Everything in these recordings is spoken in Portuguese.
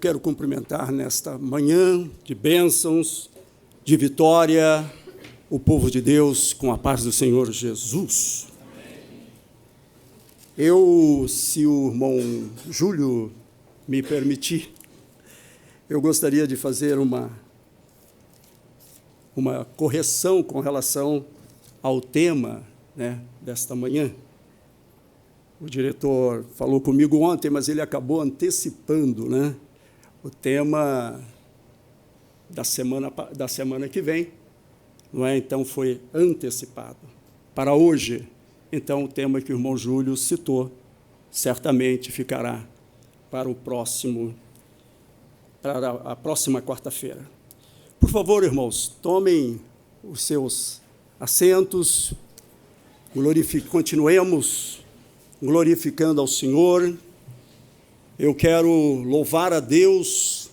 quero cumprimentar nesta manhã de bênçãos, de vitória, o povo de Deus com a paz do Senhor Jesus. Se o irmão Júlio me permitir, eu gostaria de fazer uma correção com relação ao tema, desta manhã. O diretor falou comigo ontem, mas ele acabou antecipando, o tema da semana que vem, não é? Então foi antecipado para hoje. Então o tema que o irmão Júlio citou certamente ficará para a próxima quarta-feira. Por favor, irmãos, tomem os seus assentos, continuemos glorificando ao Senhor. Eu quero louvar a Deus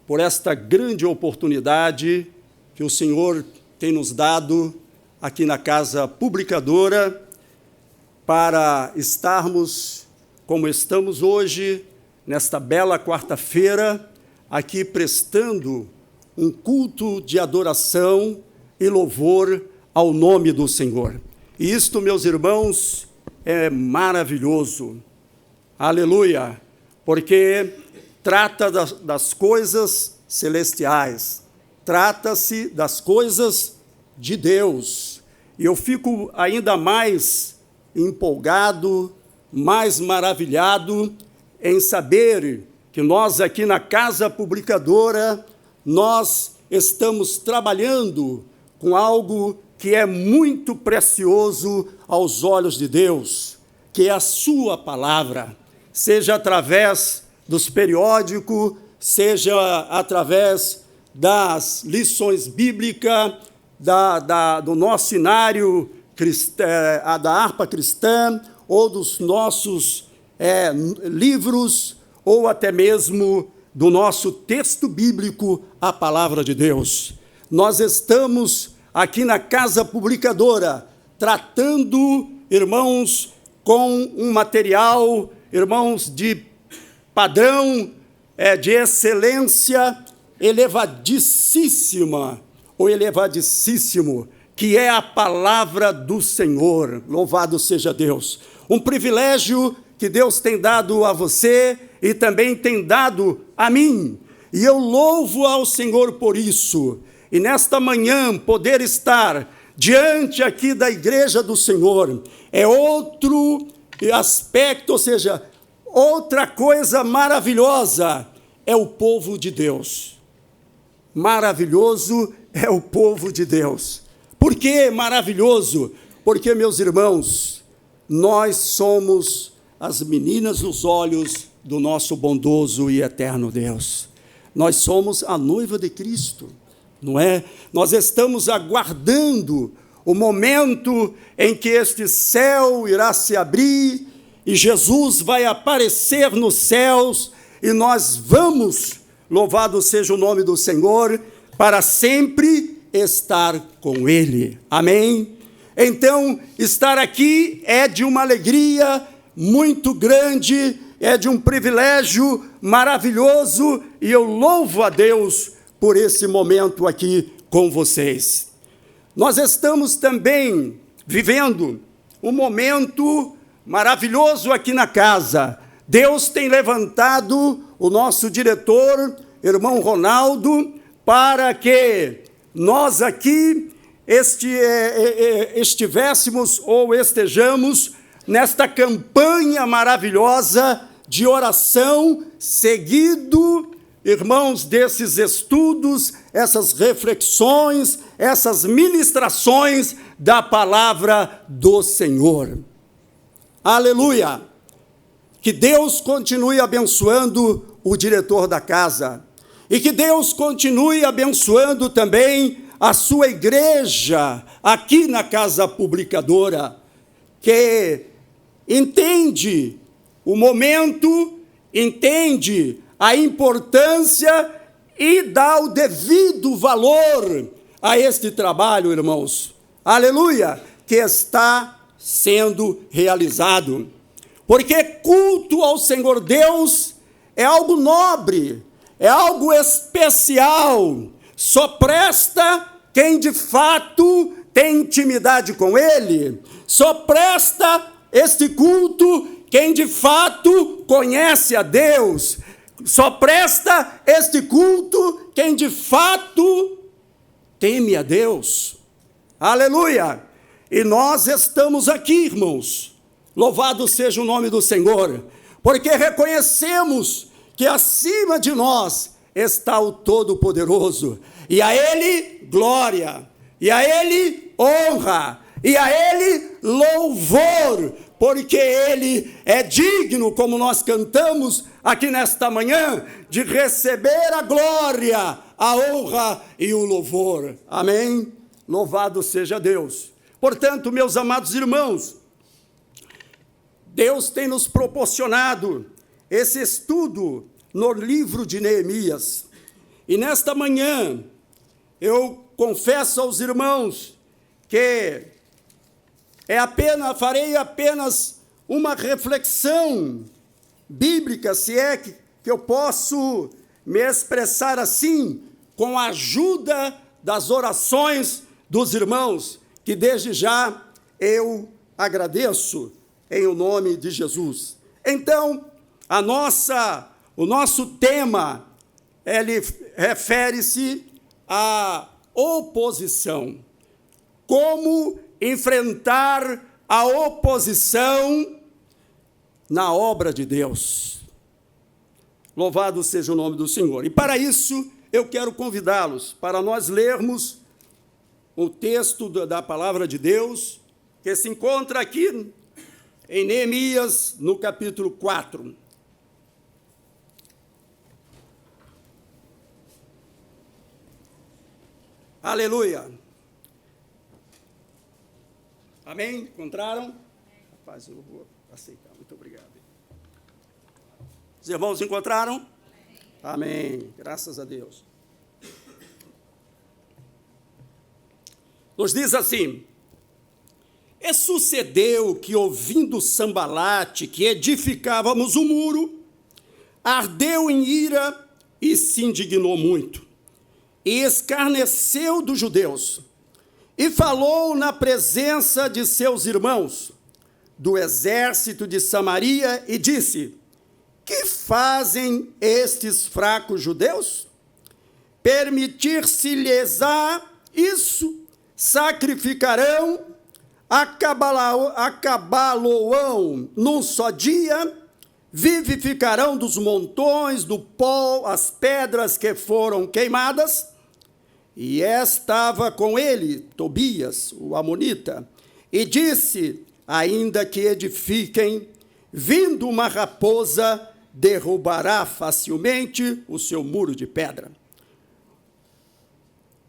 por esta grande oportunidade que o Senhor tem nos dado aqui na Casa Publicadora para estarmos como estamos hoje, nesta bela quarta-feira, aqui prestando um culto de adoração e louvor ao nome do Senhor. E isto, meus irmãos, é maravilhoso, aleluia, porque trata das coisas celestiais, trata-se das coisas de Deus, e eu fico ainda mais empolgado, mais maravilhado em saber que nós aqui na Casa Publicadora, nós estamos trabalhando com algo que é muito precioso aos olhos de Deus, que é a sua palavra, seja através dos periódicos, seja através das lições bíblicas, do nosso inário, da harpa cristã, ou dos nossos livros, ou até mesmo do nosso texto bíblico, a palavra de Deus. Nós estamos aqui na Casa Publicadora, tratando, irmãos, com um material, irmãos, de padrão, de excelência elevadíssima, ou elevadíssimo, que é a palavra do Senhor. Louvado seja Deus. Um privilégio que Deus tem dado a você e também tem dado a mim. E eu louvo ao Senhor por isso. E nesta manhã, poder estar diante aqui da igreja do Senhor é outro aspecto, ou seja, outra coisa maravilhosa, é o povo de Deus. Maravilhoso é o povo de Deus. Por que maravilhoso? Porque, meus irmãos, nós somos as meninas dos olhos do nosso bondoso e eterno Deus. Nós somos a noiva de Cristo. Não é? Nós estamos aguardando o momento em que este céu irá se abrir e Jesus vai aparecer nos céus e nós vamos, louvado seja o nome do Senhor, para sempre estar com Ele. Amém? Então, estar aqui é de uma alegria muito grande, é de um privilégio maravilhoso e eu louvo a Deus por esse momento aqui com vocês. Nós estamos também vivendo um momento maravilhoso aqui na casa. Deus tem levantado o nosso diretor, irmão Ronaldo, para que nós aqui estivéssemos ou estejamos nesta campanha maravilhosa de oração, seguido, irmãos, desses estudos, essas reflexões, essas ministrações da palavra do Senhor. Aleluia! Que Deus continue abençoando o diretor da casa e que Deus continue abençoando também a sua igreja aqui na Casa Publicadora, que entende o momento, entende a importância e dá o devido valor a este trabalho, irmãos. Aleluia! Que está sendo realizado. Porque culto ao Senhor Deus é algo nobre, é algo especial. Só presta quem de fato tem intimidade com Ele. Só presta este culto quem de fato conhece a Deus. Só presta este culto quem de fato teme a Deus. Aleluia! E nós estamos aqui, irmãos. Louvado seja o nome do Senhor, porque reconhecemos que acima de nós está o Todo-Poderoso, e a Ele glória, e a Ele honra, e a Ele louvor, porque Ele é digno, como nós cantamos aqui nesta manhã, de receber a glória, a honra e o louvor. Amém? Louvado seja Deus. Portanto, meus amados irmãos, Deus tem nos proporcionado esse estudo no livro de Neemias. E nesta manhã, eu confesso aos irmãos que farei apenas uma reflexão bíblica, se é que eu posso me expressar assim, com a ajuda das orações dos irmãos, que desde já eu agradeço em o nome de Jesus. Então, o nosso tema, ele refere-se à oposição. Como enfrentar a oposição na obra de Deus. Louvado seja o nome do Senhor. E para isso, eu quero convidá-los para nós lermos o texto da palavra de Deus, que se encontra aqui em Neemias, no capítulo 4. Aleluia. Amém? Encontraram? Rapaz, eu vou aceitar. Muito obrigado. Os irmãos encontraram? Amém. Graças a Deus. Nos diz assim: e sucedeu que, ouvindo Sambalate que edificávamos o muro, ardeu em ira e se indignou muito, e escarneceu dos judeus, e falou na presença de seus irmãos, do exército de Samaria, e disse: que fazem estes fracos judeus? Permitir-se-lhes-á isso? Sacrificarão, acabá-lo-ão num só dia, vivificarão dos montões, do pó, as pedras que foram queimadas. E estava com ele Tobias, o amonita, e disse: ainda que edifiquem, vindo uma raposa, derrubará facilmente o seu muro de pedra.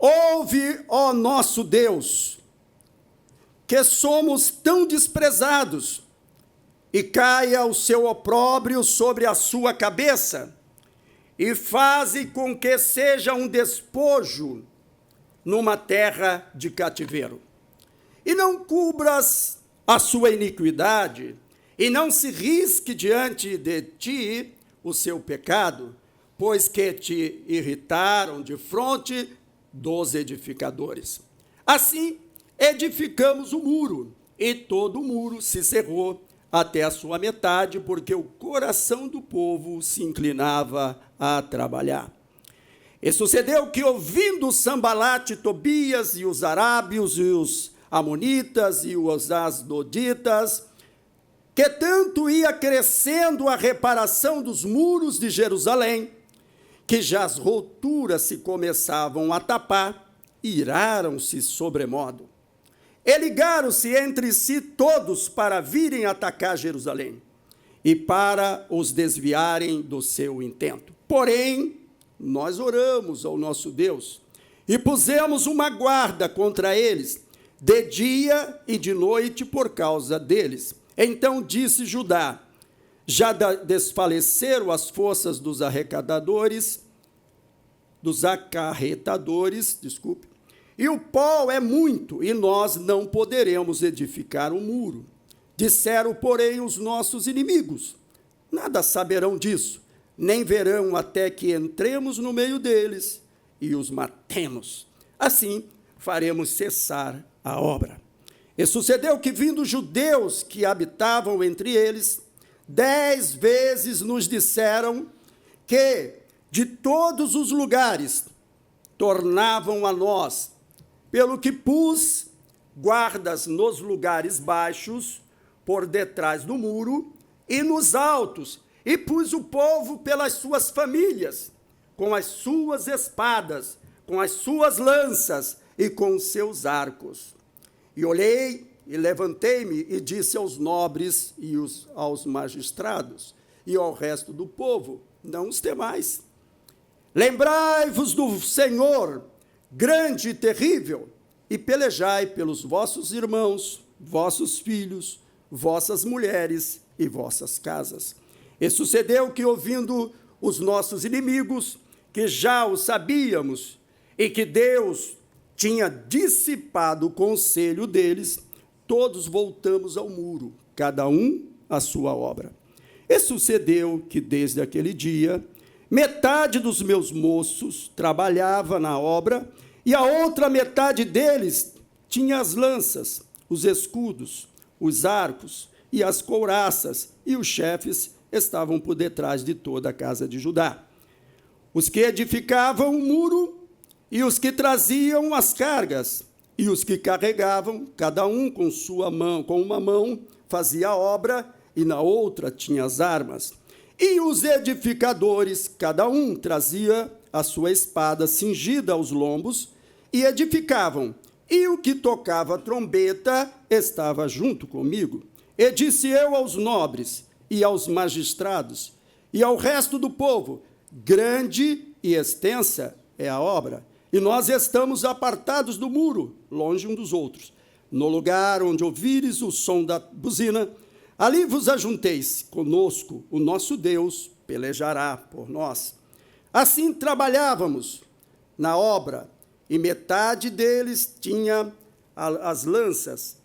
Ouve, ó nosso Deus, que somos tão desprezados, e caia o seu opróbrio sobre a sua cabeça, e faze com que seja um despojo numa terra de cativeiro. E não cubras a sua iniquidade, e não se risque diante de ti o seu pecado, pois que te irritaram de fronte dos edificadores. Assim, edificamos o muro, e todo o muro se cerrou até a sua metade, porque o coração do povo se inclinava a trabalhar. E sucedeu que, ouvindo Sambalate, Tobias, e os arábios, e os amonitas, e os asdoditas, que tanto ia crescendo a reparação dos muros de Jerusalém, que já as rupturas se começavam a tapar, iraram-se sobremodo. E ligaram-se entre si todos para virem atacar Jerusalém, e para os desviarem do seu intento. Porém, nós oramos ao nosso Deus, e pusemos uma guarda contra eles, de dia e de noite, por causa deles. Então disse Judá: já desfaleceram as forças dos acarretadores, e o pó é muito, e nós não poderemos edificar um muro. Disseram, porém, os nossos inimigos: nada saberão disso, nem verão até que entremos no meio deles e os matemos. Assim faremos cessar a obra. E sucedeu que, vindo judeus que habitavam entre eles, 10 vezes nos disseram que de todos os lugares tornavam a nós, pelo que pus guardas nos lugares baixos, por detrás do muro, e nos altos, e pus o povo pelas suas famílias, com as suas espadas, com as suas lanças e com os seus arcos. E olhei e levantei-me e disse aos nobres e aos magistrados e ao resto do povo: não os temais. Lembrai-vos do Senhor, grande e terrível, e pelejai pelos vossos irmãos, vossos filhos, vossas mulheres e vossas casas. E sucedeu que, ouvindo os nossos inimigos, que já o sabíamos, e que Deus tinha dissipado o conselho deles, todos voltamos ao muro, cada um à sua obra. E sucedeu que, desde aquele dia, metade dos meus moços trabalhava na obra, e a outra metade deles tinha as lanças, os escudos, os arcos e as couraças, e os chefes estavam por detrás de toda a casa de Judá. Os que edificavam o muro, e os que traziam as cargas, e os que carregavam, cada um com sua mão, com uma mão fazia a obra, e na outra tinha as armas. E os edificadores, cada um trazia a sua espada cingida aos lombos, e edificavam. E o que tocava a trombeta estava junto comigo. E disse eu aos nobres, e aos magistrados, e ao resto do povo: grande e extensa é a obra, e nós estamos apartados do muro, longe um dos outros. No lugar onde ouvires o som da buzina, ali vos ajunteis conosco, o nosso Deus pelejará por nós. Assim trabalhávamos na obra, e metade deles tinha as lanças,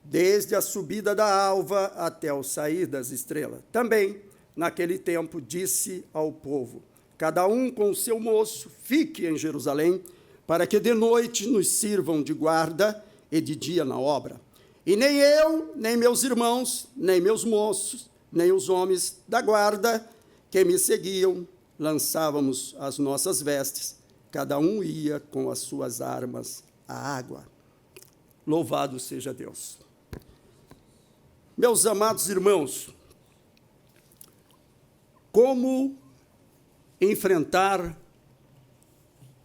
desde a subida da alva até o sair das estrelas. Também, naquele tempo, disse ao povo: cada um com o seu moço fique em Jerusalém, para que de noite nos sirvam de guarda e de dia na obra. E nem eu, nem meus irmãos, nem meus moços, nem os homens da guarda que me seguiam, lançávamos as nossas vestes, cada um ia com as suas armas à água. Louvado seja Deus. Meus amados irmãos, como enfrentar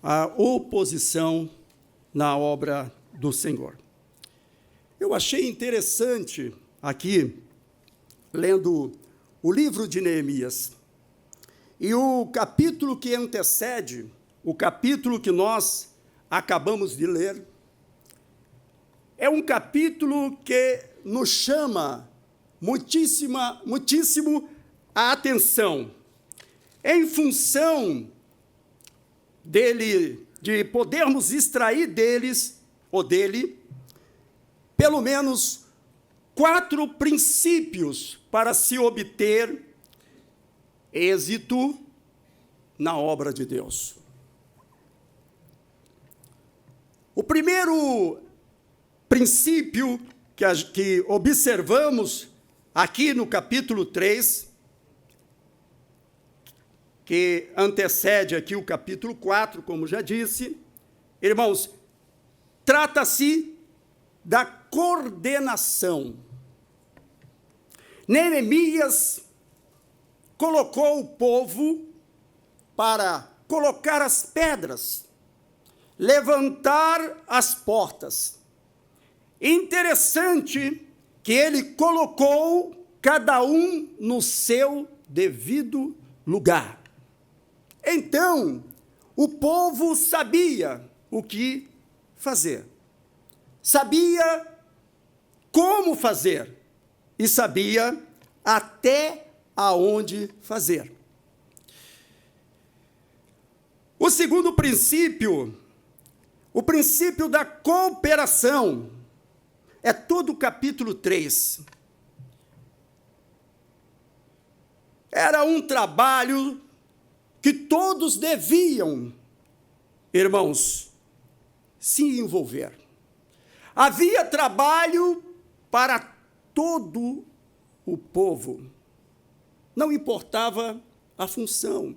a oposição na obra do Senhor? Eu achei interessante aqui, lendo o livro de Neemias, e o capítulo que antecede, o capítulo que nós acabamos de ler, é um capítulo que nos chama muitíssimo a atenção, em função de podermos extrair dele, pelo menos 4 princípios para se obter êxito na obra de Deus. O primeiro princípio que observamos aqui no capítulo 3, que antecede aqui o capítulo 4, como já disse, irmãos, trata-se da coordenação. Neemias colocou o povo para colocar as pedras, levantar as portas. Interessante que ele colocou cada um no seu devido lugar. Então, o povo sabia o que fazer, sabia como fazer e sabia até aonde fazer. O segundo princípio, o princípio da cooperação, é todo o capítulo 3. era um trabalho que todos deviam, irmãos, se envolver. Havia trabalho para todo o povo. Não importava a função.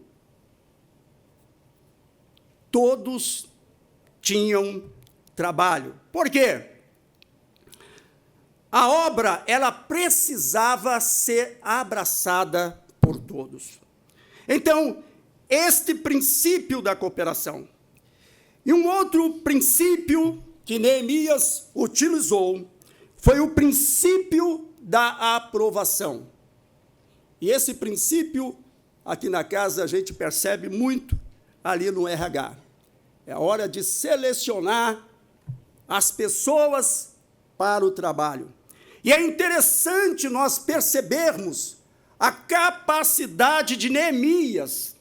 Todos tinham trabalho. Por quê? A obra, ela precisava ser abraçada por todos. Então, este princípio da cooperação. E um outro princípio que Neemias utilizou foi o princípio da aprovação. E esse princípio, aqui na casa, a gente percebe muito ali no RH. É a hora de selecionar as pessoas para o trabalho. E é interessante nós percebermos a capacidade de Neemias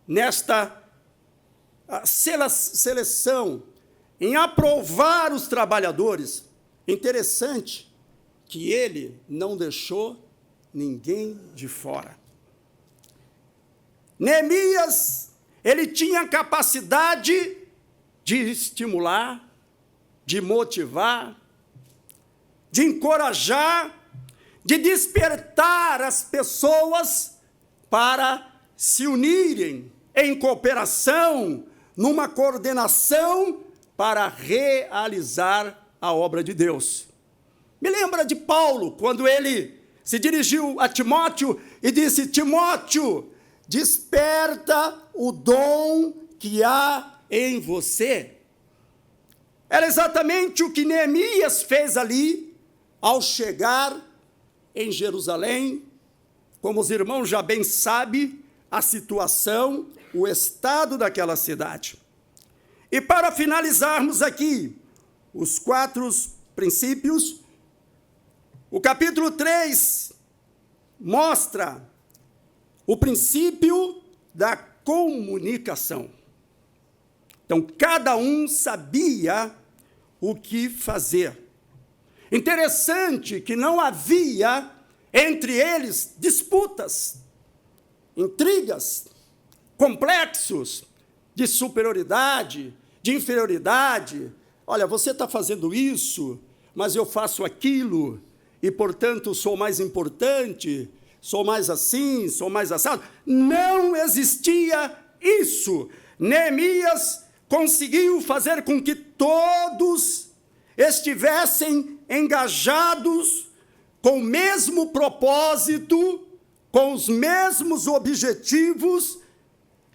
nesta seleção, em aprovar os trabalhadores. Interessante que ele não deixou ninguém de fora. Neemias, ele tinha capacidade de estimular, de motivar, de encorajar, de despertar as pessoas para se unirem em cooperação, numa coordenação para realizar a obra de Deus. Me lembra de Paulo, quando ele se dirigiu a Timóteo e disse: Timóteo, desperta o dom que há em você. Era exatamente o que Neemias fez ali, ao chegar em Jerusalém. Como os irmãos já bem sabem, a situação, o estado daquela cidade. E para finalizarmos aqui os 4 princípios, o capítulo 3 mostra o princípio da comunicação. Então, cada um sabia o que fazer. Interessante que não havia entre eles disputas, intrigas, complexos de superioridade, de inferioridade. Olha, você está fazendo isso, mas eu faço aquilo, e, portanto, sou mais importante, sou mais assim, sou mais assado. Não existia isso. Neemias conseguiu fazer com que todos estivessem engajados com o mesmo propósito, com os mesmos objetivos,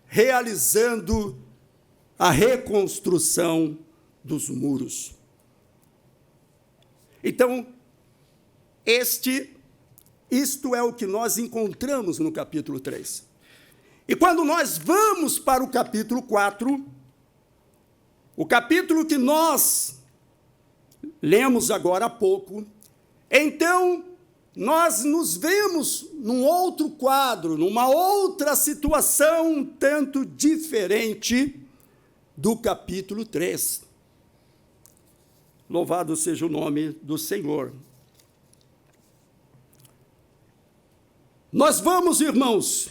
realizando a reconstrução dos muros. Então, isto é o que nós encontramos no capítulo 3. E quando nós vamos para o capítulo 4, o capítulo que nós lemos agora há pouco, então nós nos vemos num outro quadro, numa outra situação um tanto diferente do capítulo 3. Louvado seja o nome do Senhor. Nós vamos, irmãos,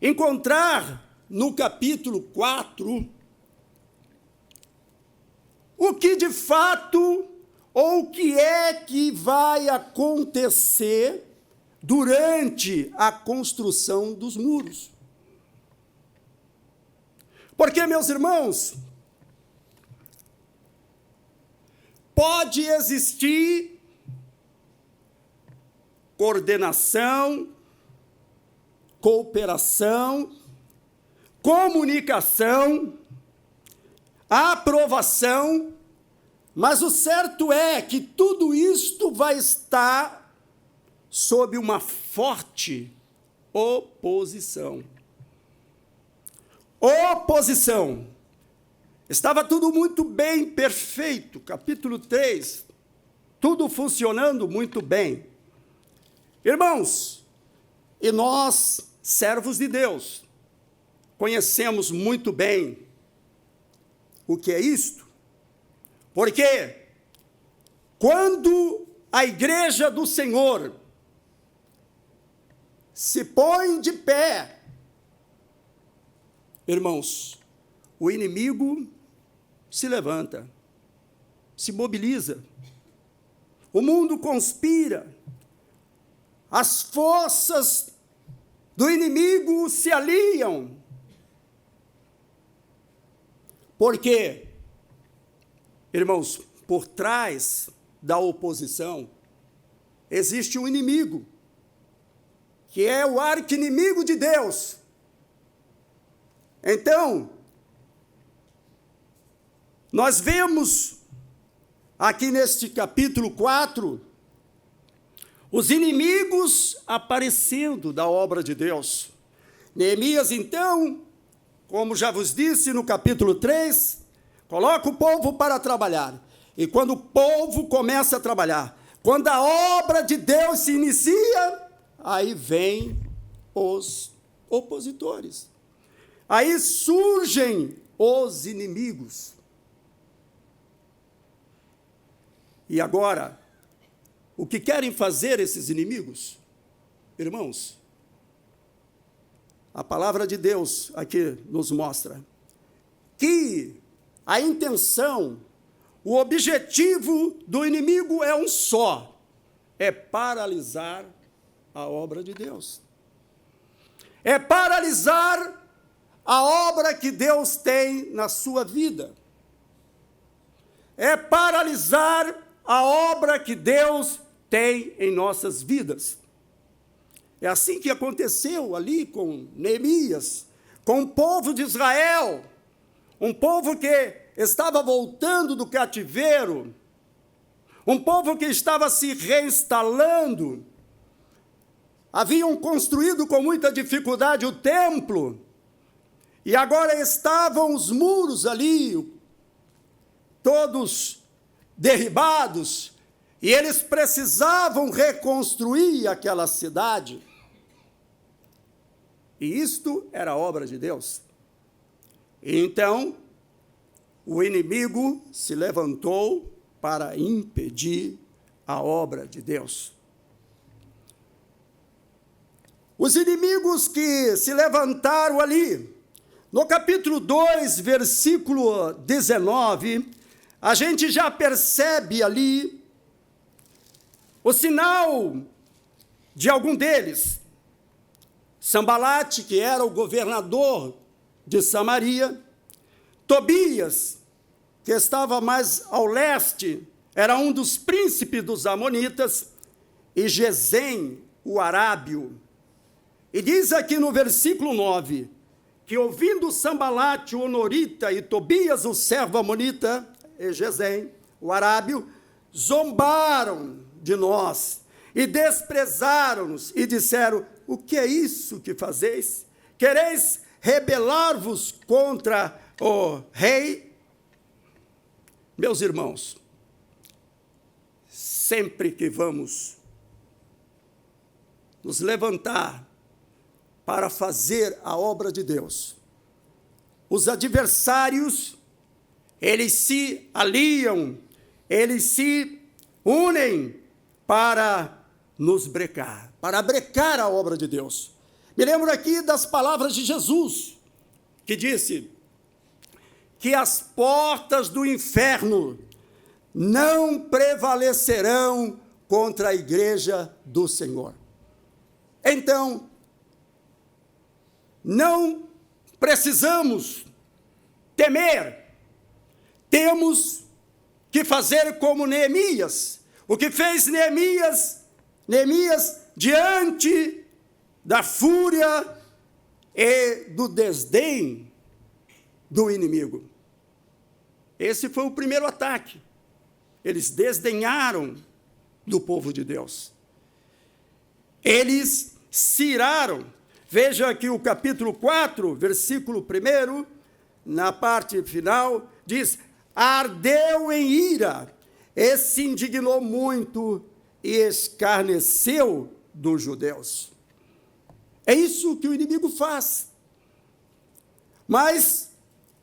encontrar no capítulo 4 o que de fato, ou o que é que vai acontecer durante a construção dos muros. Porque, meus irmãos, pode existir coordenação, cooperação, comunicação, aprovação, mas o certo é que tudo isto vai estar sob uma forte oposição. Oposição. Estava tudo muito bem, perfeito. Capítulo 3, tudo funcionando muito bem. Irmãos, e nós, servos de Deus, conhecemos muito bem o que é isto, porque quando a igreja do Senhor se põe de pé, irmãos, o inimigo se levanta, se mobiliza, o mundo conspira, as forças do inimigo se aliam. Porque, irmãos, por trás da oposição existe um inimigo, que é o arqui-inimigo de Deus. Então, nós vemos aqui neste capítulo 4, os inimigos aparecendo da obra de Deus. Neemias, então, como já vos disse no capítulo 3, coloca o povo para trabalhar. E quando o povo começa a trabalhar, quando a obra de Deus se inicia, aí vem os opositores. Aí surgem os inimigos. E agora, o que querem fazer esses inimigos? Irmãos, a palavra de Deus aqui nos mostra que a intenção, o objetivo do inimigo é um só: é paralisar a obra de Deus. É paralisar a obra que Deus tem na sua vida. É paralisar a obra que Deus tem em nossas vidas. É assim que aconteceu ali com Neemias, com o povo de Israel, um povo que estava voltando do cativeiro, um povo que estava se reinstalando. Haviam construído com muita dificuldade o templo, e agora estavam os muros ali, todos derribados, e eles precisavam reconstruir aquela cidade. E isto era obra de Deus. Então, o inimigo se levantou para impedir a obra de Deus. Os inimigos que se levantaram ali, no capítulo 2, versículo 19, a gente já percebe ali o sinal de algum deles. Sambalate, que era o governador de Samaria, Tobias, que estava mais ao leste, era um dos príncipes dos amonitas, e Gesem, o arábio. E diz aqui no versículo 9, que ouvindo Sambalate, o honorita, e Tobias, o servo amonita, e Gesem, o arábio, zombaram de nós, e desprezaram-nos, e disseram: o que é isso que fazeis? Quereis rebelar-vos contra o rei? Meus irmãos, sempre que vamos nos levantar para fazer a obra de Deus, os adversários, eles se aliam, eles se unem para nos brecar, para brecar a obra de Deus. Me lembro aqui das palavras de Jesus, que disse que as portas do inferno não prevalecerão contra a igreja do Senhor. Então, não precisamos temer, temos que fazer como Neemias. O que fez Neemias diante da fúria e do desdém do inimigo. Esse foi o primeiro ataque. Eles desdenharam do povo de Deus. Eles se iraram. Veja aqui o capítulo 4, versículo 1, na parte final, diz: ardeu em ira, e se indignou muito, e escarneceu dos judeus. É isso que o inimigo faz. Mas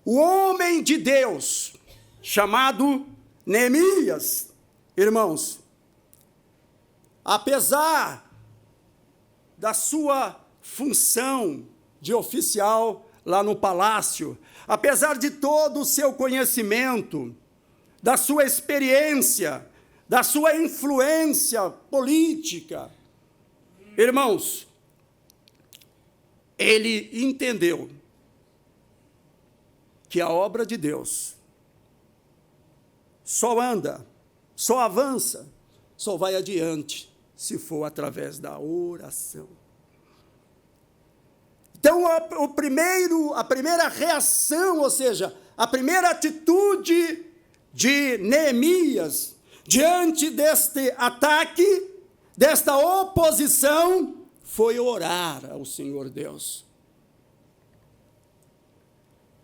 o homem de Deus, chamado Neemias, irmãos, apesar da sua função de oficial lá no palácio, apesar de todo o seu conhecimento, da sua experiência, da sua influência política, irmãos, ele entendeu que a obra de Deus só anda, só avança, só vai adiante, se for através da oração. Então, a primeira reação, ou seja, a primeira atitude de Neemias, diante deste ataque, desta oposição, foi orar ao Senhor Deus.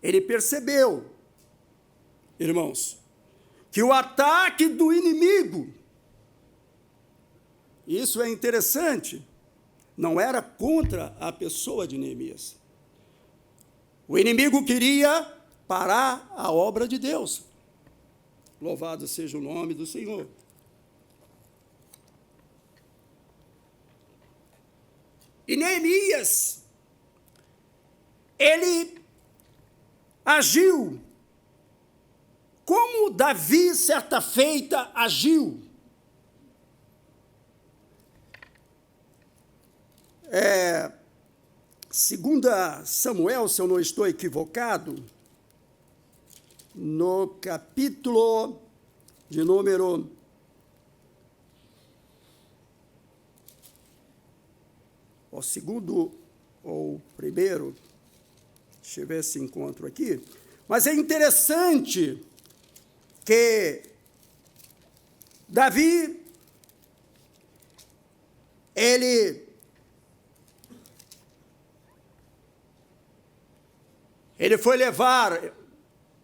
Ele percebeu, irmãos, que o ataque do inimigo, isso é interessante, não era contra a pessoa de Neemias. O inimigo queria parar a obra de Deus. Louvado seja o nome do Senhor. E Neemias, ele agiu como Davi, certa feita, agiu. Segunda Samuel, se eu não estou equivocado, no capítulo de número 2º ou 1º, deixa eu ver se encontro aqui, mas é interessante que Davi, ele foi levar,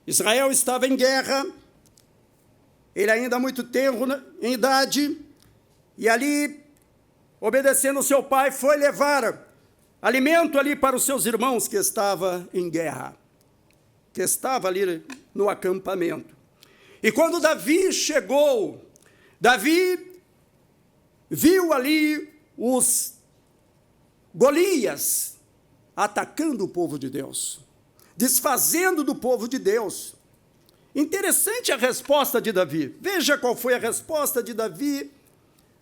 Israel estava em guerra, ele ainda muito tenro em idade, e ali, obedecendo ao seu pai, foi levar alimento ali para os seus irmãos que estavam em guerra, que estavam ali no acampamento. E quando Davi chegou, Davi viu ali os Golias atacando o povo de Deus, desfazendo do povo de Deus. Interessante a resposta de Davi. Veja qual foi a resposta de Davi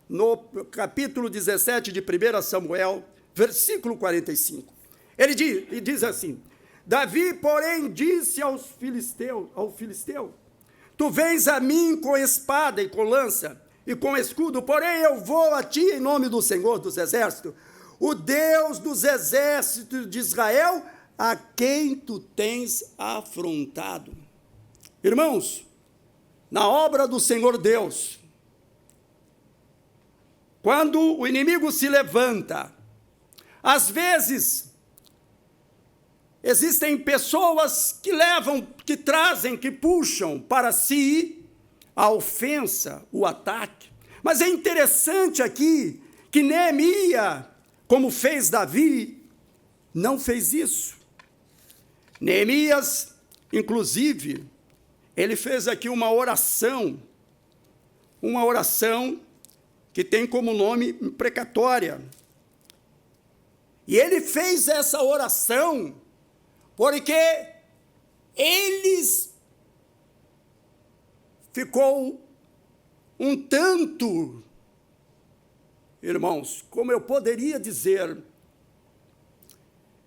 no capítulo 17 de 1 Samuel, versículo 45. Ele diz assim: Davi, porém, disse ao filisteu, tu vens a mim com espada e com lança e com escudo, porém eu vou a ti em nome do Senhor dos Exércitos, o Deus dos exércitos de Israel, a quem tu tens afrontado. Irmãos, na obra do Senhor Deus, quando o inimigo se levanta, às vezes, existem pessoas que levam, que trazem, que puxam para si a ofensa, o ataque. Mas é interessante aqui que Neemias, como fez Davi, não fez isso. Neemias, inclusive, ele fez aqui uma oração que tem como nome imprecatória. E ele fez essa oração porque eles ficou um tanto, irmãos, como eu poderia dizer,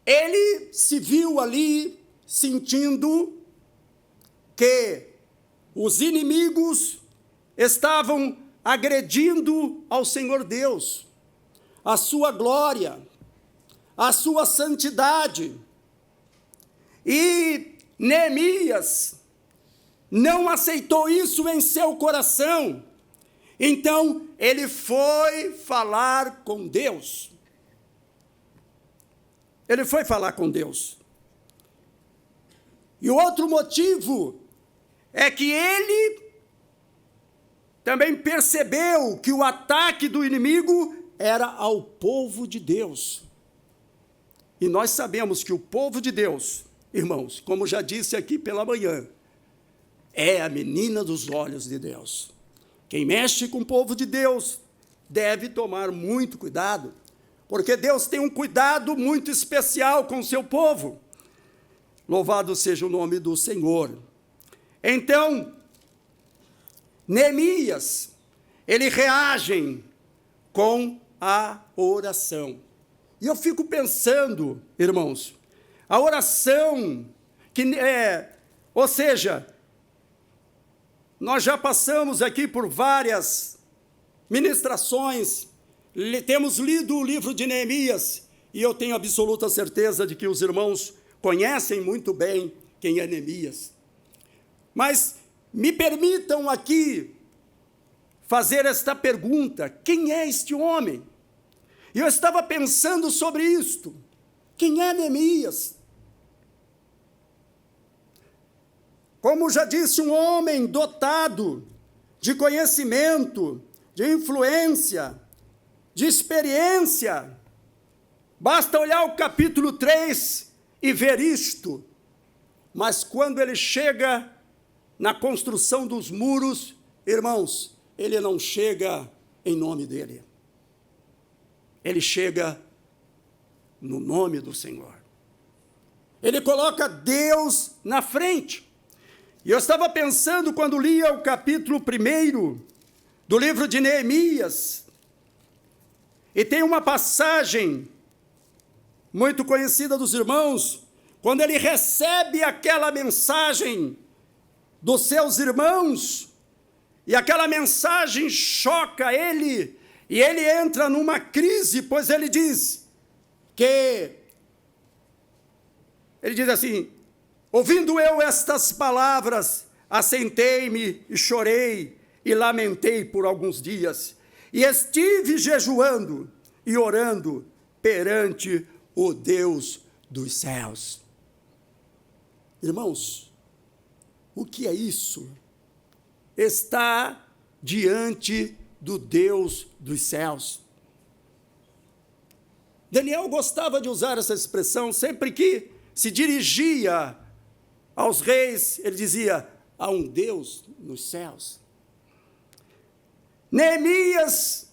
ele se viu ali sentindo que os inimigos estavam agredindo ao Senhor Deus, a sua glória, a sua santidade. E Neemias não aceitou isso em seu coração. Então, ele foi falar com Deus. Ele foi falar com Deus. E o outro motivo é que ele também percebeu que o ataque do inimigo era ao povo de Deus. E nós sabemos que o povo de Deus, irmãos, como já disse aqui pela manhã, é a menina dos olhos de Deus. Quem mexe com o povo de Deus deve tomar muito cuidado, porque Deus tem um cuidado muito especial com o seu povo. Louvado seja o nome do Senhor. Então, Neemias, ele reage com a oração. E eu fico pensando, irmãos, a oração, ou seja, nós já passamos aqui por várias ministrações, temos lido o livro de Neemias, e eu tenho absoluta certeza de que os irmãos conhecem muito bem quem é Neemias. Mas me permitam aqui fazer esta pergunta: quem é este homem? E eu estava pensando sobre isto. Quem é Neemias? Como já disse, um homem dotado de conhecimento, de influência, de experiência. Basta olhar o capítulo 3 e ver isto. Mas quando ele chega na construção dos muros, irmãos, ele não chega em nome dele. Ele chega no nome do Senhor. Ele coloca Deus na frente. E eu estava pensando, quando lia o capítulo 1 do livro de Neemias, e tem uma passagem muito conhecida dos irmãos, quando ele recebe aquela mensagem dos seus irmãos, e aquela mensagem choca ele, e ele entra numa crise, pois ele diz assim: ouvindo eu estas palavras, assentei-me e chorei e lamentei por alguns dias, e estive jejuando e orando perante o Deus dos céus. Irmãos, o que é isso? Está diante do Deus dos céus. Daniel gostava de usar essa expressão sempre que se dirigia aos reis, ele dizia: há um Deus nos céus. Neemias,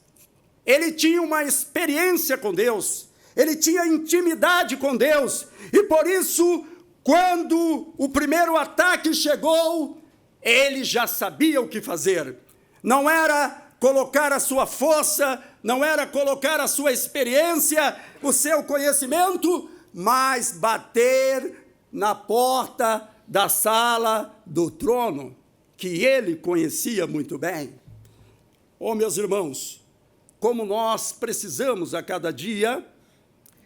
ele tinha uma experiência com Deus, ele tinha intimidade com Deus, e por isso, quando o primeiro ataque chegou, ele já sabia o que fazer. Não era colocar a sua força, não era colocar a sua experiência, o seu conhecimento, mas bater na porta da sala do trono, que ele conhecia muito bem. Oh, meus irmãos, como nós precisamos a cada dia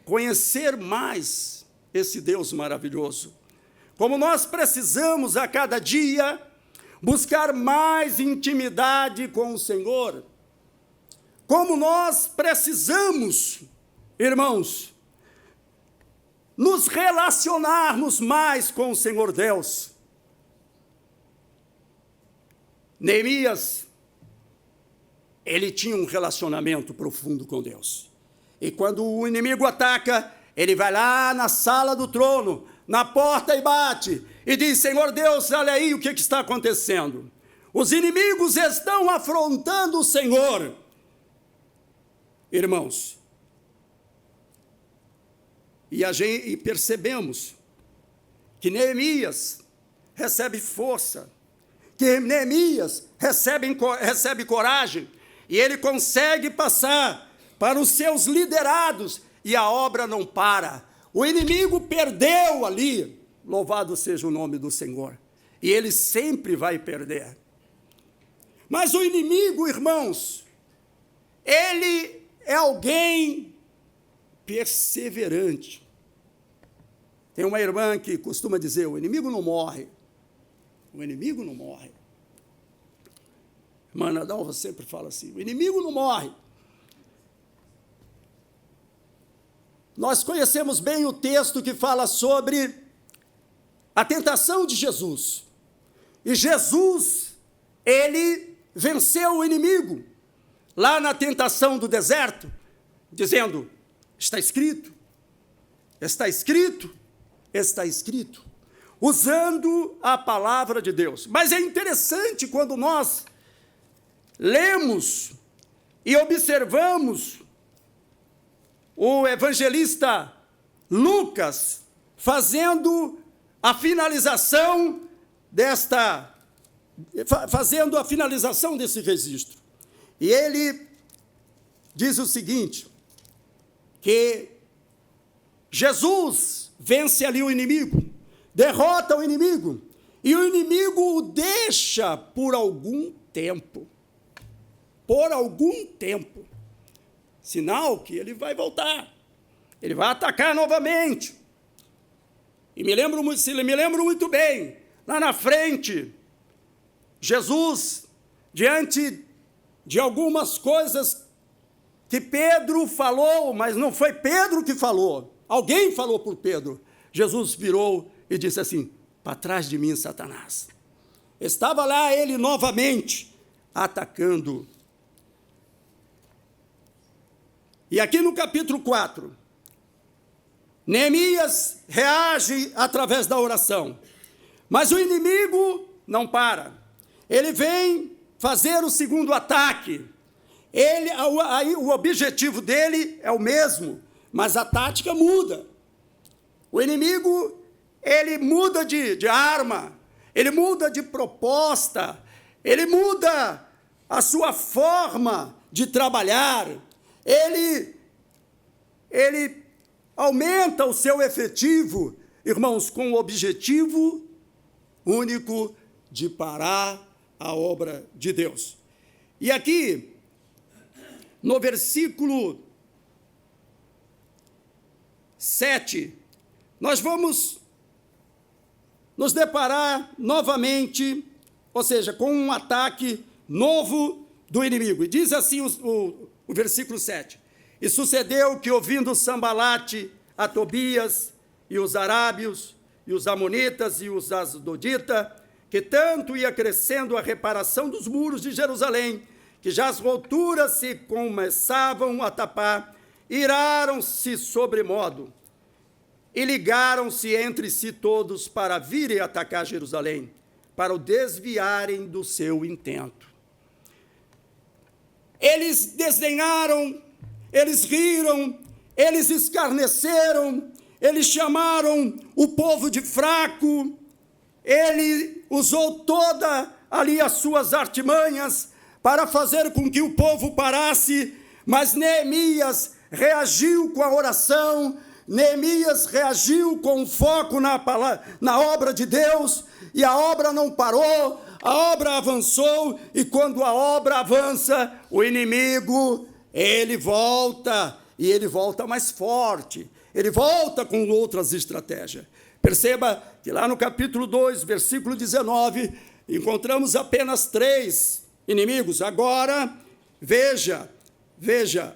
conhecer mais esse Deus maravilhoso. Como nós precisamos a cada dia buscar mais intimidade com o Senhor. Como nós precisamos, irmãos, nos relacionarmos mais com o Senhor Deus. Neemias, ele tinha um relacionamento profundo com Deus. E quando o inimigo ataca, ele vai lá na sala do trono, na porta, e bate, e diz: Senhor Deus, olha aí o que está acontecendo. Os inimigos estão afrontando o Senhor. Irmãos, e percebemos que Neemias recebe força, que Neemias recebe coragem, e ele consegue passar para os seus liderados, e a obra não para. O inimigo perdeu ali, louvado seja o nome do Senhor, e ele sempre vai perder. Mas o inimigo, irmãos, ele é alguém perseverante. Tem uma irmã que costuma dizer: o inimigo não morre. O inimigo não morre. Irmã Nadalva sempre fala assim: o inimigo não morre. Nós conhecemos bem o texto que fala sobre a tentação de Jesus. E Jesus, ele venceu o inimigo lá na tentação do deserto, dizendo: está escrito, está escrito, está escrito, usando a palavra de Deus. Mas é interessante quando nós lemos e observamos o evangelista Lucas fazendo a finalização desse registro. E ele diz o seguinte, que Jesus vence ali o inimigo, derrota o inimigo, e o inimigo o deixa por algum tempo. Por algum tempo. Sinal que ele vai voltar. Ele vai atacar novamente. E me lembro muito bem, lá na frente, Jesus, diante de algumas coisas que Pedro falou, mas não foi Pedro que falou, alguém falou por Pedro. Jesus virou e disse assim, para trás de mim, Satanás. Estava lá ele novamente atacando. E aqui no capítulo 4, Neemias reage através da oração. Mas o inimigo não para. Ele vem fazer o segundo ataque. O objetivo dele é o mesmo, mas a tática muda. O inimigo, ele muda de arma, ele muda de proposta, ele muda a sua forma de trabalhar, ele aumenta o seu efetivo, irmãos, com o objetivo único de parar a obra de Deus. E aqui, no versículo 7, nós vamos nos deparar novamente, ou seja, com um ataque novo do inimigo. E diz assim o versículo 7. E sucedeu que, ouvindo Sambalate, a Tobias, e os arábios, e os amonitas, e os asdoditas, que tanto ia crescendo a reparação dos muros de Jerusalém, que já as volturas se começavam a tapar, iraram-se sobremodo, e ligaram-se entre si todos para virem atacar Jerusalém, para o desviarem do seu intento. Eles desdenharam, eles riram, eles escarneceram, eles chamaram o povo de fraco, ele usou toda ali as suas artimanhas para fazer com que o povo parasse, mas Neemias reagiu com a oração, Neemias reagiu com foco na obra de Deus, e a obra não parou, a obra avançou, e quando a obra avança, o inimigo, ele volta, e ele volta mais forte, ele volta com outras estratégias. Perceba que lá no capítulo 2, versículo 19, encontramos apenas 3 inimigos. Agora, veja,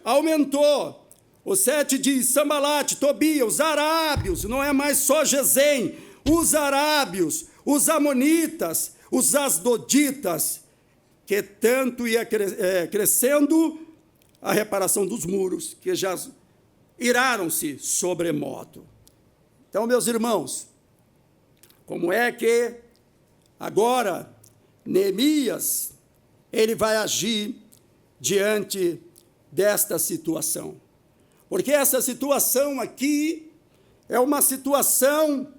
aumentou. O 7 diz, Sambalate, Tobias, os arábios, não é mais só Gesem, os arábios, os amonitas, os asdoditas, que tanto ia crescendo a reparação dos muros, que já iraram-se sobremodo. Então, meus irmãos, como é que agora Neemias, ele vai agir diante desta situação? Porque essa situação aqui é uma situação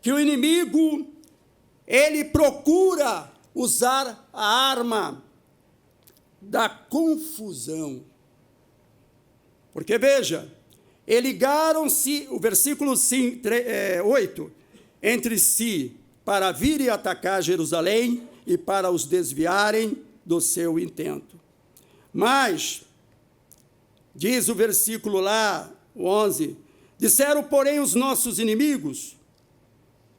que o inimigo, ele procura usar a arma da confusão. Porque, veja, ligaram-se, o versículo 8, entre si, para virem atacar Jerusalém e para os desviarem do seu intento. Mas, diz o versículo lá, 11, disseram, porém, os nossos inimigos,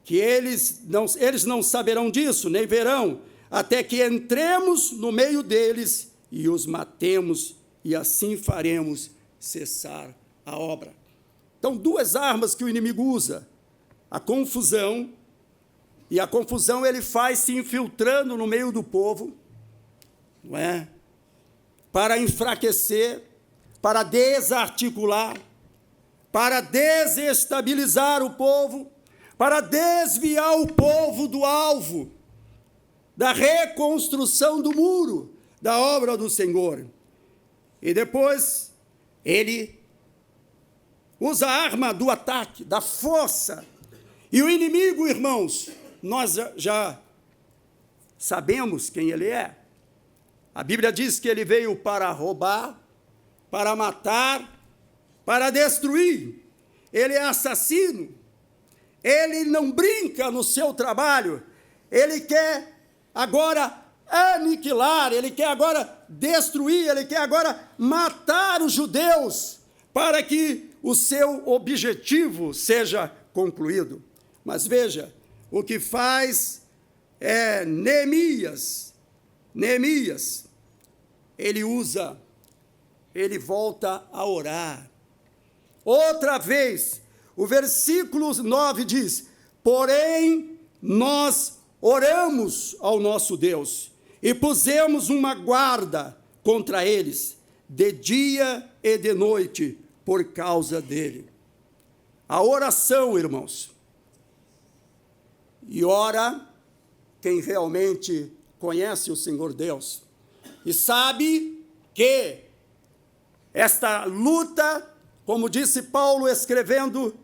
que eles não saberão disso, nem verão, até que entremos no meio deles e os matemos, e assim faremos cessar a obra. Então, 2 armas que o inimigo usa, a confusão, e a confusão ele faz se infiltrando no meio do povo, não é? Para enfraquecer, para desarticular, para desestabilizar o povo, para desviar o povo do alvo, da reconstrução do muro, da obra do Senhor. E depois, ele usa a arma do ataque, da força. E o inimigo, irmãos, nós já sabemos quem ele é. A Bíblia diz que ele veio para roubar, para matar, para destruir. Ele é assassino. Ele não brinca no seu trabalho. Ele quer agora aniquilar, ele quer agora destruir, ele quer agora matar os judeus para que o seu objetivo seja concluído. Mas veja, o que faz é Neemias, ele volta a orar. Outra vez, o versículo 9 diz: porém, nós oramos ao nosso Deus e pusemos uma guarda contra eles, de dia e de noite, por causa dele. A oração, irmãos, e ora quem realmente conhece o Senhor Deus e sabe que esta luta, como disse Paulo escrevendo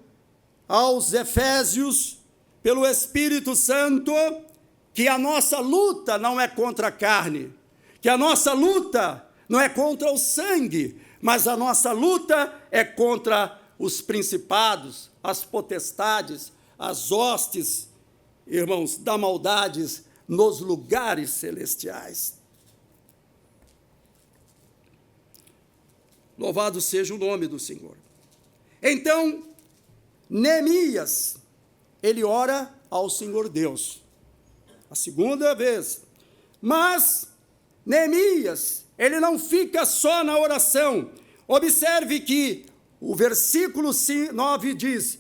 aos Efésios, pelo Espírito Santo, que a nossa luta não é contra a carne, que a nossa luta não é contra o sangue, mas a nossa luta é contra os principados, as potestades, as hostes, irmãos, da maldade nos lugares celestiais. Louvado seja o nome do Senhor. Então, Neemias, ele ora ao Senhor Deus, a segunda vez. Mas Neemias, ele não fica só na oração. Observe que o versículo 9 diz: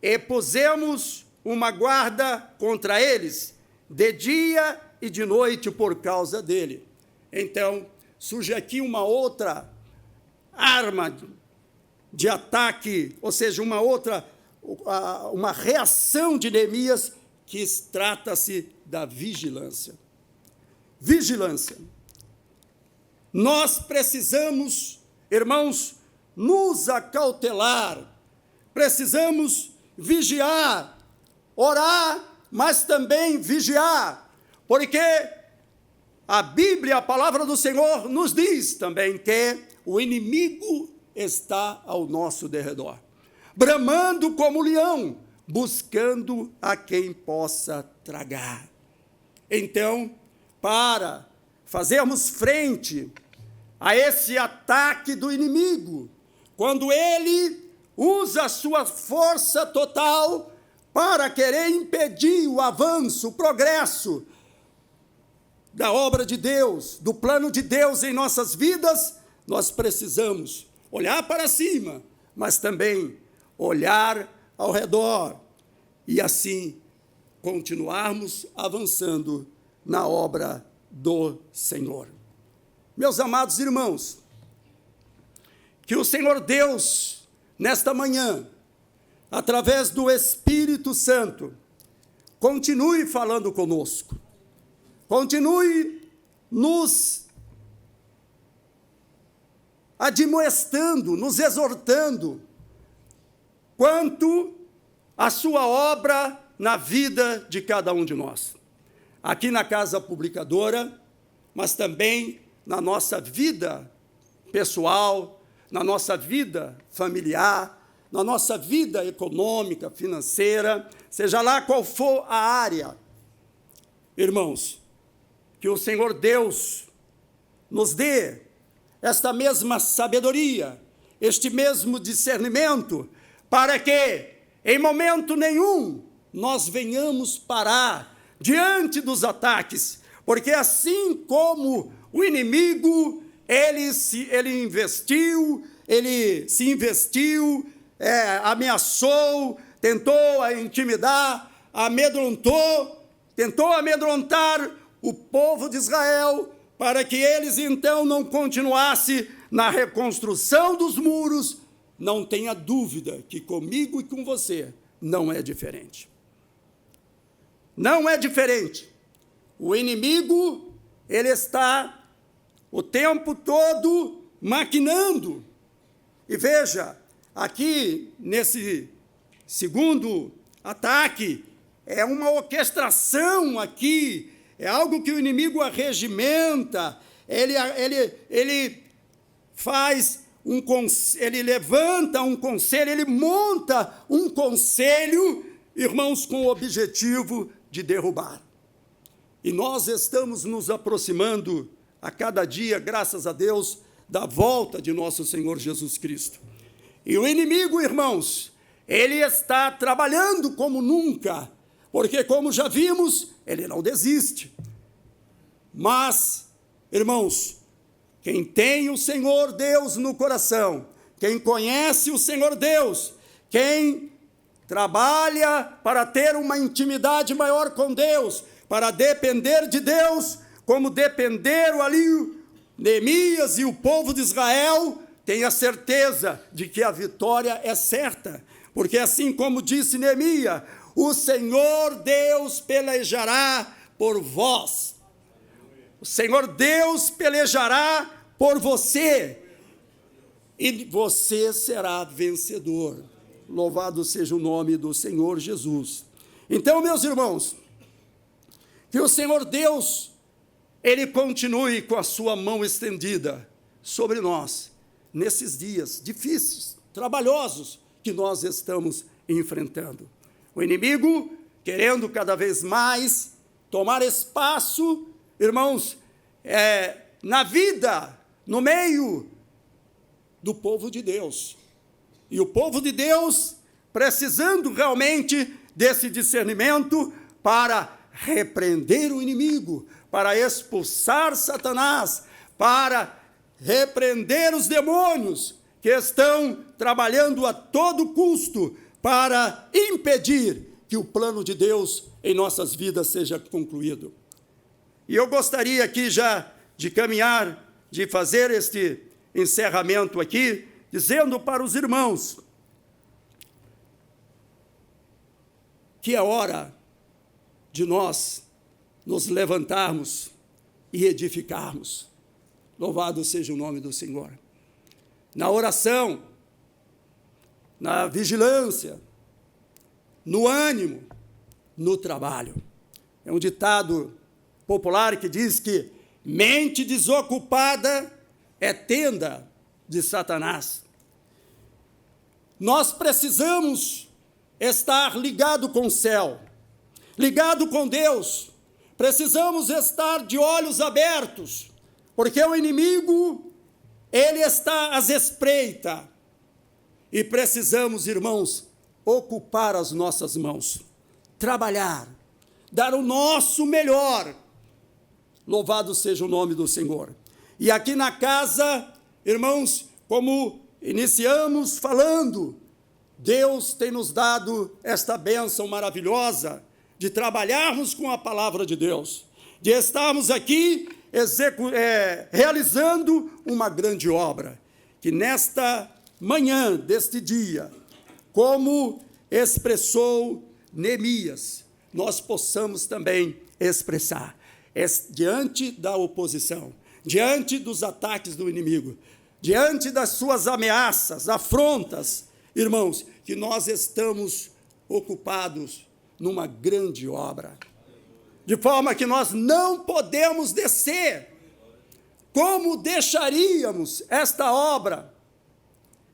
e pusemos uma guarda contra eles, de dia e de noite, por causa dele. Então, surge aqui uma outra arma de ataque, ou seja, uma reação de Neemias, que trata-se da vigilância. Vigilância. Nós precisamos, irmãos, nos acautelar, precisamos vigiar, orar, mas também vigiar, porque a Bíblia, a palavra do Senhor, nos diz também que o inimigo está ao nosso derredor, bramando como leão, buscando a quem possa tragar. Então, para fazermos frente a esse ataque do inimigo, quando ele usa a sua força total para querer impedir o avanço, o progresso da obra de Deus, do plano de Deus em nossas vidas, nós precisamos olhar para cima, mas também olhar ao redor, e assim continuarmos avançando na obra do Senhor. Meus amados irmãos, que o Senhor Deus, nesta manhã, através do Espírito Santo, continue falando conosco, continue nos admoestando, nos exortando, quanto à sua obra na vida de cada um de nós. Aqui na Casa Publicadora, mas também na nossa vida pessoal, na nossa vida familiar, na nossa vida econômica, financeira, seja lá qual for a área. Irmãos, que o Senhor Deus nos dê esta mesma sabedoria, este mesmo discernimento, para que, em momento nenhum, nós venhamos parar diante dos ataques, porque assim como o inimigo, ele se investiu, ameaçou, tentou intimidar, tentou amedrontar o povo de Israel, para que eles então não continuassem na reconstrução dos muros. Não tenha dúvida que comigo e com você não é diferente. Não é diferente. O inimigo, ele está o tempo todo maquinando. E veja, aqui, nesse segundo ataque, é uma orquestração aqui, é algo que o inimigo arregimenta, ele faz ele levanta um conselho, ele monta um conselho, irmãos, com o objetivo de derrubar. E nós estamos nos aproximando a cada dia, graças a Deus, da volta de nosso Senhor Jesus Cristo. E o inimigo, irmãos, ele está trabalhando como nunca, porque, como já vimos, ele não desiste. Mas, irmãos, quem tem o Senhor Deus no coração, quem conhece o Senhor Deus, quem trabalha para ter uma intimidade maior com Deus, para depender de Deus, como dependeram ali Neemias e o povo de Israel, tem a certeza de que a vitória é certa, porque assim como disse Neemias, o Senhor Deus pelejará por vós. O Senhor Deus pelejará por você, e você será vencedor. Louvado seja o nome do Senhor Jesus. Então, meus irmãos, que o Senhor Deus, ele continue com a sua mão estendida sobre nós, nesses dias difíceis, trabalhosos, que nós estamos enfrentando. O inimigo, querendo cada vez mais tomar espaço, irmãos, na vida, no meio do povo de Deus. E o povo de Deus, precisando realmente desse discernimento para repreender o inimigo, para expulsar Satanás, para repreender os demônios que estão trabalhando a todo custo para impedir que o plano de Deus em nossas vidas seja concluído. E eu gostaria aqui já de caminhar, de fazer este encerramento aqui, dizendo para os irmãos que é hora de nós nos levantarmos e edificarmos. Louvado seja o nome do Senhor. Na oração, na vigilância, no ânimo, no trabalho. É um ditado popular que diz que mente desocupada é tenda de Satanás. Nós precisamos estar ligado com o céu, ligado com Deus. Precisamos estar de olhos abertos, porque o inimigo, ele está às espreita. E precisamos, irmãos, ocupar as nossas mãos, trabalhar, dar o nosso melhor. Louvado seja o nome do Senhor. E aqui na casa, irmãos, como iniciamos falando, Deus tem nos dado esta bênção maravilhosa de trabalharmos com a palavra de Deus, de estarmos aqui realizando uma grande obra, que nesta manhã deste dia, como expressou Neemias, nós possamos também expressar, diante da oposição, diante dos ataques do inimigo, diante das suas ameaças, afrontas, irmãos, que nós estamos ocupados numa grande obra, de forma que nós não podemos descer. Como deixaríamos esta obra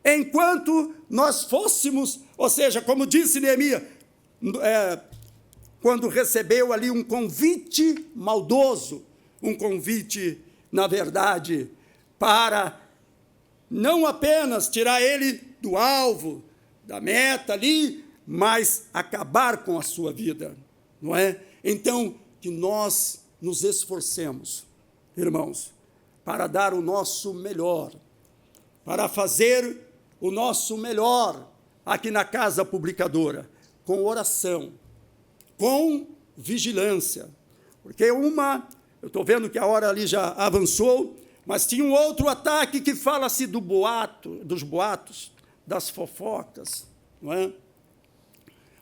enquanto nós fôssemos, ou seja, como disse Neemias, quando recebeu ali um convite maldoso, um convite, na verdade, para não apenas tirar ele do alvo, da meta ali, mas acabar com a sua vida, não é? Então, que nós nos esforcemos, irmãos, para dar o nosso melhor, para fazer o nosso melhor aqui na Casa Publicadora, com oração, com vigilância, porque eu estou vendo que a hora ali já avançou, mas tinha um outro ataque que fala-se dos boatos, das fofocas, não é?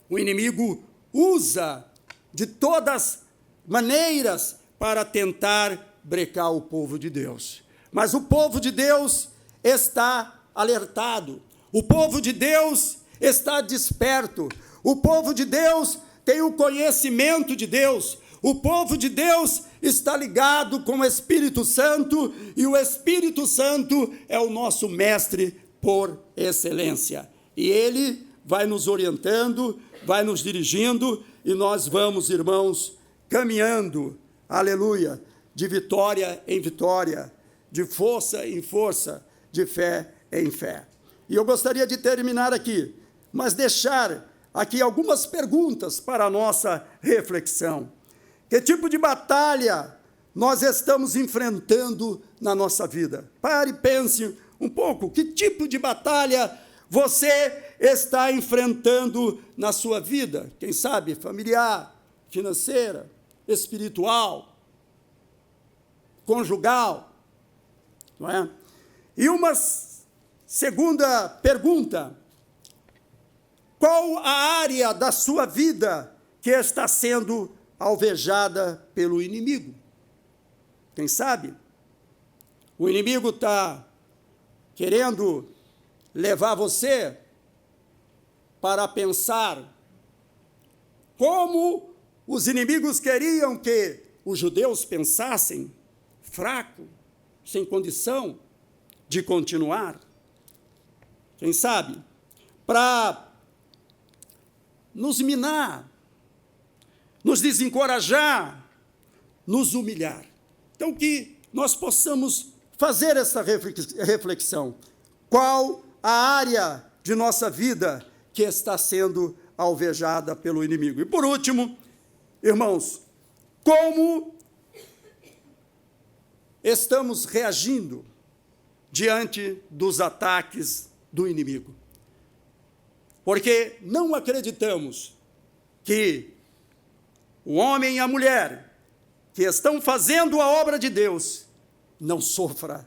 O inimigo usa de todas maneiras para tentar brecar o povo de Deus. Mas o povo de Deus está alertado, O povo de Deus está desperto. O povo de Deus tem o conhecimento de Deus. O povo de Deus está ligado com o Espírito Santo, e o Espírito Santo é o nosso mestre por excelência. E ele vai nos orientando, vai nos dirigindo, e nós vamos, irmãos, caminhando, aleluia, de vitória em vitória, de força em força, de fé em fé. E eu gostaria de terminar aqui, mas deixar aqui algumas perguntas para a nossa reflexão. Que tipo de batalha nós estamos enfrentando na nossa vida? Pare e pense um pouco, que tipo de batalha você está enfrentando na sua vida? Quem sabe familiar, financeira, espiritual, conjugal, não é? E uma segunda pergunta: qual a área da sua vida que está sendo alvejada pelo inimigo? Quem sabe o inimigo está querendo levar você para pensar como os inimigos queriam que os judeus pensassem, fraco, sem condição de continuar. Quem sabe para nos minar, nos desencorajar, nos humilhar. Então, que nós possamos fazer essa reflexão. Qual a área de nossa vida que está sendo alvejada pelo inimigo? E, por último, irmãos, como estamos reagindo diante dos ataques do inimigo? Porque não acreditamos que o homem e a mulher que estão fazendo a obra de Deus não sofra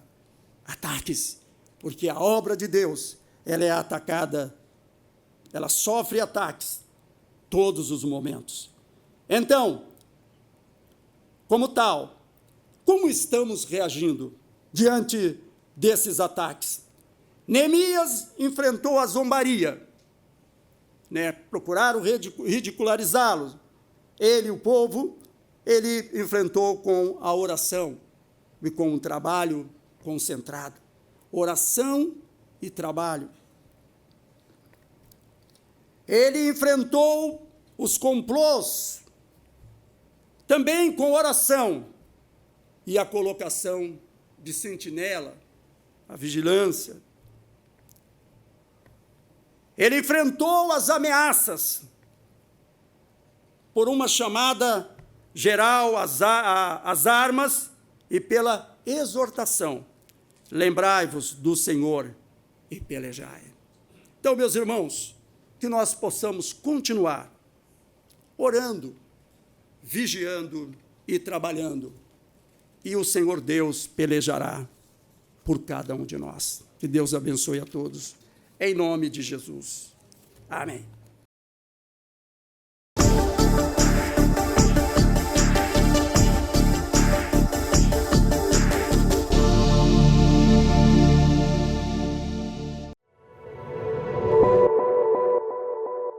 ataques, porque a obra de Deus, ela é atacada, ela sofre ataques todos os momentos. Então, como tal, como estamos reagindo diante desses ataques? Neemias enfrentou a zombaria, procuraram ridicularizá-los. Ele, o povo, ele enfrentou com a oração e com um trabalho concentrado. Oração e trabalho. Ele enfrentou os complôs também com oração e a colocação de sentinela, a vigilância. Ele enfrentou as ameaças por uma chamada geral às armas e pela exortação: lembrai-vos do Senhor e pelejai. Então, meus irmãos, que nós possamos continuar orando, vigiando e trabalhando, e o Senhor Deus pelejará por cada um de nós. Que Deus abençoe a todos, em nome de Jesus. Amém.